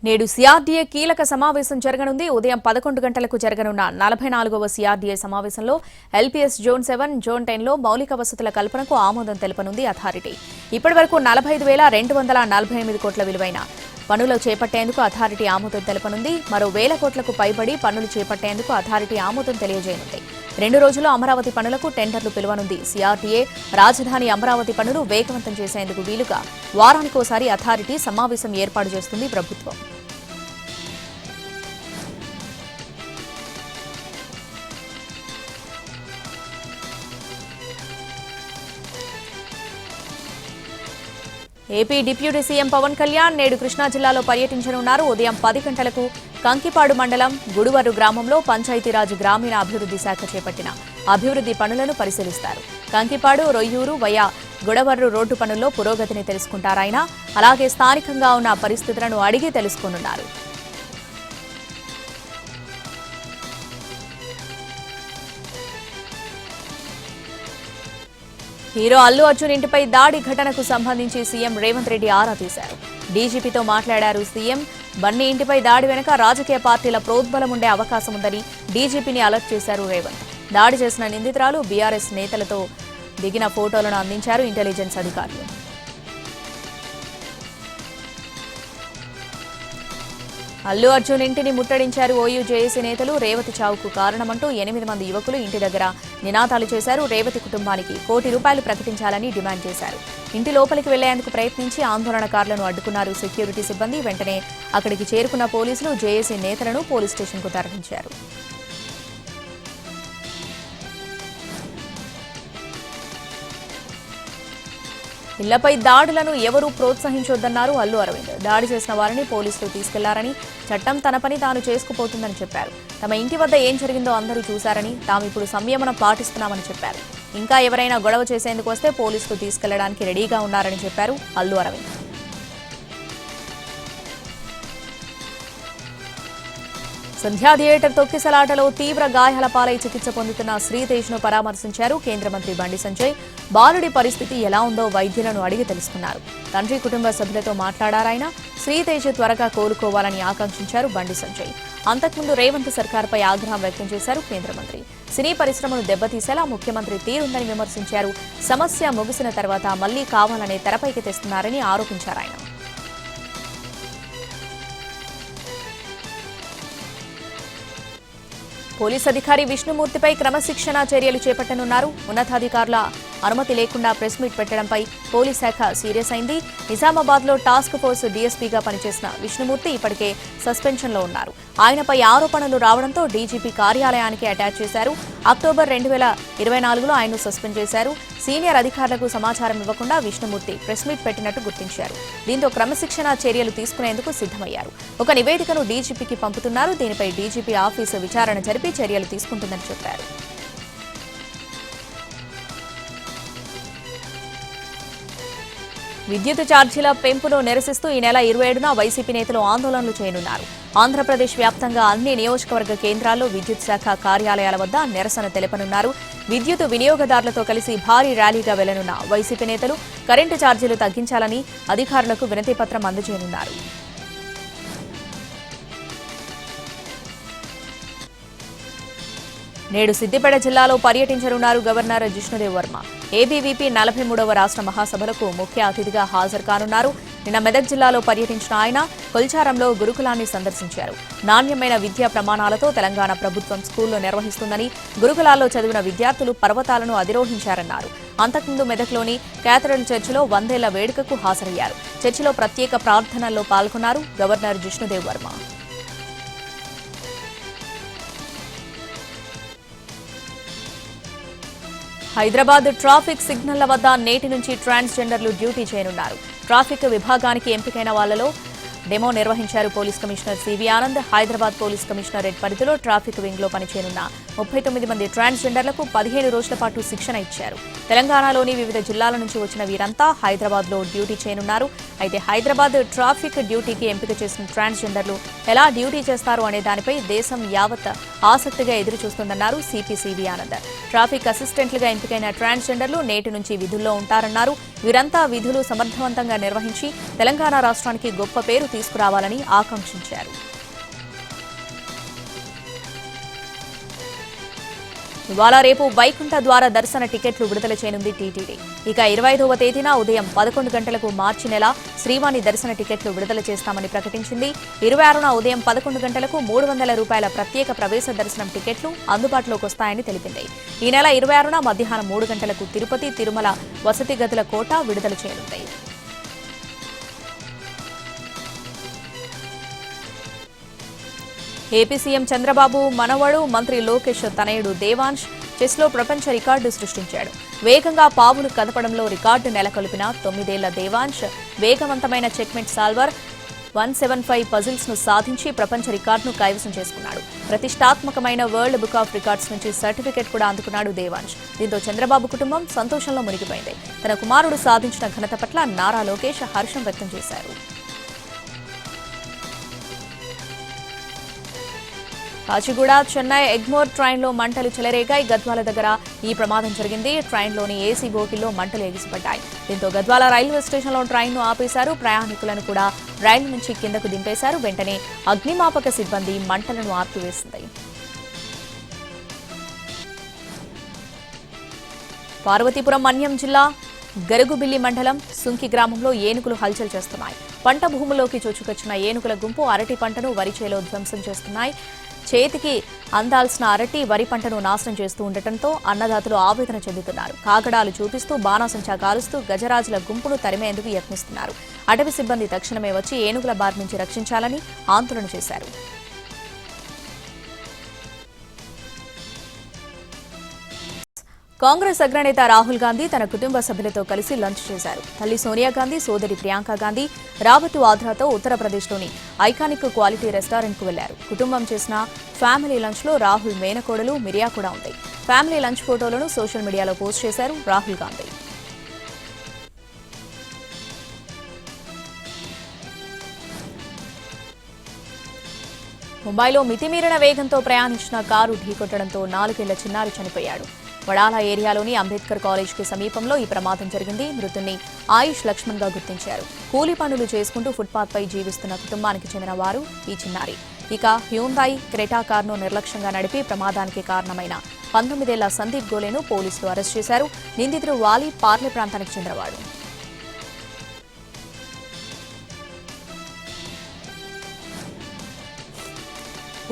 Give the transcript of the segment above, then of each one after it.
నేడు సిఆర్డీఏ కీలక సమావేశం జరగనుంది. ఉదయం 11 గంటలకు జరగనున్న 44వ సిఆర్డీఏ సమావేశంలో ఎల్పీఎస్ జోన్ 7, జోన్ 10లో మౌలిక వసతుల కల్పనకు ఆమోదం తెలపనుంది అథారిటీ. ఇప్పటివరకు 45,248 కోట్ల విలువైన పనులు చేపట్టేందుకు అథారిటీ ఆమోదం తెలపనుంది. మరో 1,000 కోట్లకు పైబడి పనులు చేపట్టేందుకు అథారిటీ ఆమోదం తెలియజేయనుంది. 2 రోజుల్లో అమరావతి పనులకు టెండర్లు పిలువనుంది. సిఆర్డీఏ రాజధాని అమరావతి పనులు వేగవంతం చేసేందుకు వీలుగా వారానికోసారి అథారిటీ సమావేశం ఏర్పాటు చేస్తుంది ప్రభుత్వం. AP deputy CM Pawan Kalyan నేడు కృష్ణా జిల్లాలో పర్యటించనున్నారు. ఉదయం 10 గంటలకు కంకిపాడు మండలం గుడివర్రు గ్రామంలో పంచాయతీరాజ్ గ్రామీణ అభివృద్ధి శాఖ చేపట్టిన అభివృద్ధి పనులను పరిశీలిస్తారు. కంకిపాడు, రొయ్యూరు వయా గుడవర్రు రోడ్డు పనుల్లో పురోగతిని తెలుసుకుంటారాయన. అలాగే స్థానికంగా ఉన్న పరిస్థితులను అడిగి తెలుసుకోనున్నారు. హీరో అల్లు అర్జున్ ఇంటిపై దాడి ఘటనకు సంబంధించి సీఎం రేవంత్ రెడ్డి ఆరా తీశారు. డీజీపీతో మాట్లాడారు సీఎం. బన్నీ ఇంటిపై దాడి వెనుక రాజకీయ పార్టీల ప్రోద్బలం ఉండే అవకాశం ఉందని డీజీపీని అలర్ట్ చేశారు రేవంత్. దాడి చేసిన నిందితురాలు బీఆర్ఎస్ నేతలతో దిగిన ఫోటోలను అందించారు ఇంటెలిజెన్స్ అధికారులు. అల్లు అర్జున్ ఇంటిని ముట్టడించారు ఓయూ జేఏసీ నేతలు. రేవతి చావుకు కారణమంటూ 8 మంది యువకులు ఇంటి దగ్గర నినాదాలు చేశారు. రేవతి కుటుంబానికి ₹1 కోటి ప్రకటించాలని డిమాండ్ చేశారు. ఇంటి లోపలికి వెళ్లేందుకు ప్రయత్నించి ఆందోళనకారులను అడ్డుకున్నారు సెక్యూరిటీ సిబ్బంది. వెంటనే అక్కడికి చేరుకున్న పోలీసులు జేఏసీ నేతలను పోలీస్ స్టేషన్కు తరలించారు. ఇళ్లపై దాడులను ఎవరూ ప్రోత్సహించొద్దన్నారు అల్లు అరవింద్. దాడి చేసిన వారిని పోలీసులు తీసుకెళ్లారని, చట్టం తన పని తాను చేసుకుపోతుందని చెప్పారు. తమ ఇంటి వద్ద ఏం జరిగిందో అందరూ చూశారని, తాము ఇప్పుడు సంయమనం పాటిస్తున్నామని చెప్పారు. ఇంకా ఎవరైనా గొడవ చేసేందుకు వస్తే పోలీసులు తీసుకెళ్లడానికి రెడీగా ఉన్నారని చెప్పారు అల్లు అరవింద్. సంధ్యా థియేటర్ తొక్కిసలాటలో తీవ్ర గాయాల పాలై చికిత్స పొందుతున్న శ్రీతేజ్ను పరామర్శించారు కేంద్ర మంత్రి బండి సంజయ్. బాలుడి పరిస్థితి ఎలా ఉందో వైద్యులను అడిగి తెలుసుకున్నారు. తండ్రి కుటుంబ సభ్యులతో మాట్లాడారాయన. శ్రీతేజ్ త్వరగా కోలుకోవాలని ఆకాంక్షించారు బండి సంజయ్. అంతకుముందు రేవంత్ సర్కార్పై ఆగ్రహం వ్యక్తం చేశారు కేంద్ర మంత్రి. సినీ పరిశ్రమను దెబ్బతీసేలా ముఖ్యమంత్రి తీరుందని విమర్శించారు. సమస్య ముగిసిన తర్వాత మళ్లీ కావాలనే తెరపైకి తెస్తున్నారని ఆరోపించారాయన. పోలీస్ అధికారి విష్ణుమూర్తిపై క్రమశిక్షణ చర్యలు చేపట్టనున్నారు. ఉన్నతాధికారుల అనుమతి లేకుండా ప్రెస్ మీట్ పెట్టడంపై పోలీస్ శాఖ సీరియస్ అయింది. నిజామాబాద్లో టాస్క్ ఫోర్స్ డీఎస్పీగా పనిచేసిన విష్ణుమూర్తి ఇప్పటికే సస్పెన్షన్లో ఉన్నారు. ఆయనపై ఆరోపణలు రావడంతో డీజీపీ కార్యాలయానికి అటాచ్ చేశారు. అక్టోబర్ 2024లో ఆయన్ను సస్పెండ్ చేశారు. సీనియర్ అధికారులకు సమాచారం ఇవ్వకుండా విష్ణుమూర్తి ప్రెస్ మీట్ పెట్టినట్టు గుర్తించారు. దీంతో క్రమశిక్షణ చర్యలు తీసుకునేందుకు సిద్ధమయ్యారు. ఒక నివేదికను డీజీపీకి పంపుతున్నారు. దీనిపై డీజీపీ ఆఫీసు విచారణ జరిపి చర్యలు తీసుకుంటుందని చెప్పారు. విద్యుత్ ఛార్జీల పెంపును నిరసిస్తూ ఈ నెల 27న వైసీపీ నేతలు ఆందోళనలు చేయనున్నారు. ఆంధ్రప్రదేశ్ వ్యాప్తంగా అన్ని నియోజకవర్గ కేంద్రాల్లో విద్యుత్ శాఖ కార్యాలయాల వద్ద నిరసన తెలపనున్నారు. విద్యుత్ వినియోగదారులతో కలిసి భారీ ర్యాలీగా వెళ్లనున్న వైసీపీ నేతలు కరెంటు ఛార్జీలు తగ్గించాలని అధికారులకు వినతిపత్రం అందజేయనున్నారు. నేడు సిద్దిపేట జిల్లాలో పర్యటించనున్నారు గవర్నర్ జిష్ణుదేవ్ వర్మ. ఏబీవీపీ 43వ రాష్ట్ర మహాసభలకు ముఖ్య అతిథిగా హాజరు కానున్నారు. నిన్న మెదక్ జిల్లాలో పర్యటించిన ఆయన కొల్చారంలో గురుకులాన్ని సందర్శించారు. నాణ్యమైన విద్యా ప్రమాణాలతో తెలంగాణ ప్రభుత్వం స్కూల్లో నిర్వహిస్తుందని, గురుకులాల్లో చదివిన విద్యార్థులు పర్వతాలను అధిరోహించారన్నారు. అంతకుముందు మెదక్లోని క్యాథడ్రల్ చర్చిలో 100 ఏళ్ల వేడుకకు హాజరయ్యారు. చర్చిలో ప్రత్యేక ప్రార్థనల్లో పాల్గొన్నారు గవర్నర్ జిష్ణుదేవ్ వర్మ. హైదరాబాద్ ట్రాఫిక్ సిగ్నళ్ల వద్ద నేటి నుంచి ట్రాన్స్జెండర్లు డ్యూటీ చేయనున్నారు. ట్రాఫిక్ విభాగానికి ఎంపికైన వాళ్లలో డెమో నిర్వహించారు police commissioner CV Anand. Hyderabad police commissionerate పరిధిలో ట్రాఫిక్ వింగ్లో పనిచేయనున్న 39 మంది ట్రాన్స్జెండర్లకు 15 రోజుల పాటు శిక్షణ ఇచ్చారు. తెలంగాణలోని వివిధ జిల్లాల నుంచి వచ్చిన వీరంతా హైదరాబాద్లో డ్యూటీ చేయనున్నారు. అయితే హైదరాబాద్ ట్రాఫిక్ డ్యూటీకి ఎంపిక చేసిన ట్రాన్స్జెండర్లు ఎలా డ్యూటీ చేస్తారు అనే దానిపై దేశం యావత్ ఆసక్తిగా ఎదురుచూస్తోందన్నారు సిపి సివి ఆనంద్. ట్రాఫిక్ అసిస్టెంట్లుగా ఎంపికైన ట్రాన్స్జెండర్లు నేటి నుంచి విధుల్లో ఉంటారన్నారు. వీరంతా విధులు సమర్థవంతంగా నిర్వహించి తెలంగాణ రాష్ట్రానికి గొప్ప పేరు తీసుకురావాలని ఆకాంక్షించారు. ఇవాళ రేపు వైకుంఠ ద్వార దర్శన టికెట్లు విడుదల చేయనుంది టీటీడీ. ఇక 25వ తేదీన ఉదయం 11 గంటలకు మార్చి నెల శ్రీవాణి దర్శన టికెట్లు విడుదల చేస్తామని ప్రకటించింది. 26న ఉదయం 11 గంటలకు 300 రూపాయల ప్రత్యేక ప్రవేశ దర్శనం టికెట్లు అందుబాటులోకి వస్తాయని తెలిపింది. ఈ నెల 26న మధ్యాహ్నం 3 గంటలకు తిరుపతి, తిరుమల వసతి గదుల కోటా విడుదల చేయనుంది. ఏపీ సీఎం చంద్రబాబు మనవడు మంత్రి లోకేష్ తనయుడు దేవాంశ్ చెస్లో ప్రపంచ రికార్డు సృష్టించాడు. వేగంగా పావులు కదపడంలో రికార్డు నెలకొల్పిన 9 ఏళ్ల దేవాంశ్ వేగవంతమైన చెక్మెట్ సాల్వర్ 175 పజిల్స్ ను సాధించి ప్రపంచ రికార్డును కైవసం చేసుకున్నాడు. ప్రతిష్టాత్మకమైన వరల్డ్ బుక్ ఆఫ్ రికార్డ్స్ నుంచి సర్టిఫికెట్ కూడా అందుకున్నాడు దేవాంశ్. దీంతో చంద్రబాబు కుటుంబం సంతోషంలో మునిగిపోయింది. తన కుమారుడు సాధించిన ఘనత పట్ల నారా లోకేష్ హర్షం వ్యక్తం చేశారు. కాచిగూడ చెన్నై ఎగ్మోర్ ట్రైన్లో మంటలు చెలరేగాయి. గద్వాల దగ్గర ఈ ప్రమాదం జరిగింది. ట్రైన్లోని ఏసీ బోగిల్లో మంటలు ఎగిసిపడ్డాయి. దీంతో గద్వాల రైల్వే స్టేషన్లో ట్రైన్ను ఆపేశారు. ప్రయాణికులను కూడా రైలు నుంచి కిందకు దింపేశారు. వెంటనే అగ్నిమాపక సిబ్బంది మంటలను ఆర్పివేసింది. పార్వతీపురం మన్యం జిల్లా గరుగుబిల్లి మండలం సుంకి గ్రామంలో ఏనుగులు హల్చల్ చేస్తున్నాయి. పంట భూముల్లోకి చొచ్చుకొచ్చిన ఏనుగుల గుంపు అరటి పంటను వరి చేలో ధ్వంసం చేస్తున్నాయి. చేతికి అందాల్సిన అరటి, వరి పంటను నాశనం చేస్తూ ఉండటంతో అన్నదాతలు ఆవేదన చెందుతున్నారు. కాగడాలు చూపిస్తూ బాణాసంచా కాలుస్తూ గజరాజుల గుంపును తరిమేందుకు యత్నిస్తున్నారు. అటవీ సిబ్బంది తక్షణమే వచ్చి ఏనుగుల బారి నుంచి రక్షించాలని ఆందోళన చేశారు. కాంగ్రెస్ అగ్రనేత రాహుల్ గాంధీ తన కుటుంబ సభ్యులతో కలిసి లంచ్ చేశారు. తల్లి సోనియా గాంధీ, సోదరి ప్రియాంక గాంధీ రాబతు వాద్రాతో ఉత్తరప్రదేశ్లోని ఐకానిక్ క్వాలిటీ రెస్టారెంట్కు వెళ్లారు. కుటుంబం చేసిన ఫ్యామిలీ లంచ్లో రాహుల్ మేనకోడలు మిరియా కూడా ఉంది. ఫ్యామిలీ లంచ్ ఫోటోలను సోషల్ మీడియాలో పోస్ట్ చేశారు రాహుల్ గాంధీ. ముంబైలో మితిమీరిన వేగంతో ప్రయాణించిన కారు ఢీకొట్టడంతో 4 ఏళ్ల చిన్నారి చనిపోయాడు. వడాలా ఏరియాలోని అంబేద్కర్ కాలేజ్కు సమీపంలో ఈ ప్రమాదం జరిగింది. మృతుడిని ఆయుష్ లక్ష్మణ్ గా గుర్తించారు. కూలీ పనులు చేసుకుంటూ ఫుట్పాత్ పై జీవిస్తున్న కుటుంబానికి చెందిన వారు ఈ చిన్నారి. ఇక హ్యూందాయ్ క్రెటా కారును నిర్లక్ష్యంగా నడిపి ప్రమాదానికి కారణమైన 19 ఏళ్ల సందీప్ గోలేను పోలీసులు అరెస్ట్ చేశారు. నిందితుడు వాలి పార్లే ప్రాంతానికి చెందినవాడు.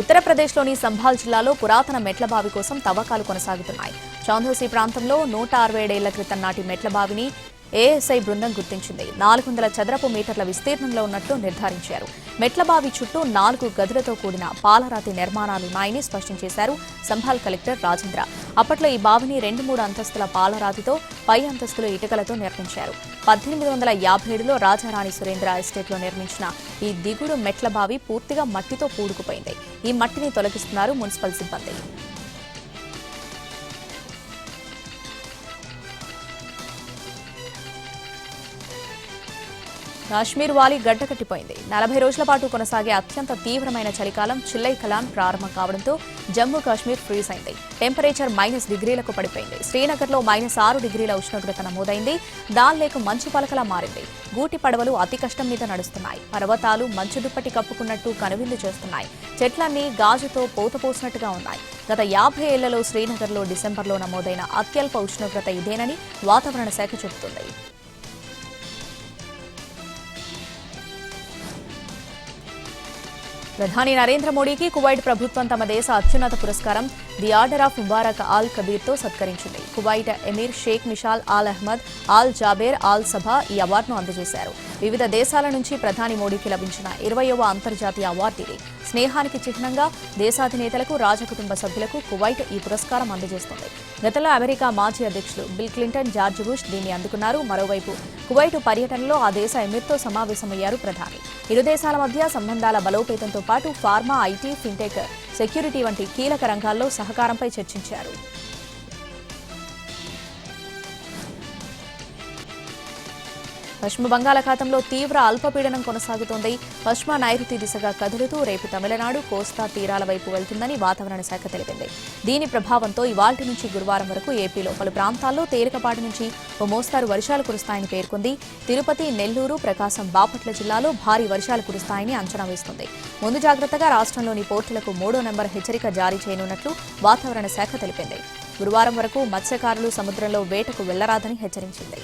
ఉత్తరప్రదేశ్లోని సంభాల్ జిల్లాలో పురాతన మెట్లబావి కోసం తవ్వకాలు కొనసాగుతున్నాయి. చౌంధోసి ప్రాంతంలో 167 ఏళ్ల క్రితం నాటి మెట్లబావిని ఏఎస్ఐ బృందం గుర్తించింది. 400 చదరపు మీటర్ల విస్తీర్ణంలో ఉన్నట్లు నిర్ధారించారు. మెట్లబావి చుట్టూ 4 గదులతో కూడిన పాలరాతి నిర్మాణాలున్నాయని స్పష్టం చేశారు సంభాల్ కలెక్టర్ రాజేంద్ర. అప్పట్లో ఈ బావిని 2-3 అంతస్తుల పాలరాతితో, పై అంతస్తుల ఇటుకలతో నిర్మించారు. 1857లో రాజారాణి సురేంద్ర ఎస్టేట్లో నిర్మించిన ఈ దిగుడు మెట్లబావి పూర్తిగా మట్టితో పూడుకుపోయింది. ఈ మట్టిని తొలగిస్తున్నారు మున్సిపల్ సిబ్బంది. కాశ్మీర్ వాలి గడ్డకట్టిపోయింది. 40 రోజుల పాటు కొనసాగే అత్యంత తీవ్రమైన చలికాలం చిల్లై కలాన్ ప్రారంభం కావడంతో జమ్మూ కాశ్మీర్ ఫ్రీజ్ అయింది. టెంపరేచర్ -డిగ్రీలకు పడిపోయింది. శ్రీనగర్లో -6 డిగ్రీల ఉష్ణోగ్రత నమోదైంది. దాల్ లేక్ మంచు పలకలా మారింది. గూటి పడవలు అతి కష్టం మీద నడుస్తున్నాయి. పర్వతాలు మంచు దుప్పటి కప్పుకున్నట్టు కనువిందు చేస్తున్నాయి. చెట్లన్నీ గాజుతో పోతపోసినట్టుగా ఉన్నాయి. గత 50 ఏళ్లలో శ్రీనగర్లో డిసెంబర్లో నమోదైన అత్యల్ప ఉష్ణోగ్రత ఇదేనని వాతావరణ శాఖ చెబుతోంది. ప్రధాని నరేంద్ర మోడీకి కువైట్ ప్రభుత్వం తమ దేశ అత్యున్నత పురస్కారం the Order of Mubarak Al కబీర్తో సత్కరించింది. Kuwait Emir Sheikh Mishal Al Ahmad Al Jaber Al Sabah ఈ అవార్డును అందజేశారు. వివిధ దేశాల నుంచి ప్రధాని మోడీకి లభించిన 20వ అంతర్జాతీయ అవార్డు ఇది. స్నేహానికి చిహ్నంగా దేశాధినేతలకు, రాజకుటుంబ సభ్యులకు కువైట్ ఈ పురస్కారం అందజేస్తోంది. గతంలో అమెరికా మాజీ అధ్యక్షులు బిల్ క్లింటన్, జార్జ్ బుష్ దీన్ని అందుకున్నారు. మరోవైపు కువైట్ పర్యటనలో ఆ దేశ ఎమిర్తో సమావేశమయ్యారు ప్రధాని. ఇరు దేశాల మధ్య సంబంధాల బలోపేతంతో పాటు ఫార్మా, ఐటీ, ఫిన్టెక్, సెక్యూరిటీ వంటి కీలక రంగాల్లో సహకారంపై చర్చించారు. పశ్చిమ బంగాళాఖాతంలో తీవ్ర అల్పపీడనం కొనసాగుతోంది. పశ్చిమ నైరుతి దిశగా కదులుతూ రేపు తమిళనాడు కోస్తా తీరాల వైపు వెళ్తుందని వాతావరణ శాఖ తెలిపింది. దీని ప్రభావంతో ఇవాల్టి నుంచి గురువారం వరకు ఏపీలో పలు ప్రాంతాల్లో తేలికపాటి నుంచి ఓ మోస్తారు వర్షాలు కురుస్తాయని పేర్కొంది. తిరుపతి, నెల్లూరు, ప్రకాశం, బాపట్ల జిల్లాలో భారీ వర్షాలు కురుస్తాయని అంచనా వేస్తుంది. ముందు జాగ్రత్తగా రాష్ట్రంలోని పోర్టులకు 3వ నెంబర్ హెచ్చరిక జారీ చేయనున్నట్లు వాతావరణ శాఖ తెలిపింది. గురువారం వరకు మత్స్యకారులు సముద్రంలో వేటకు వెళ్లరాదని హెచ్చరించింది.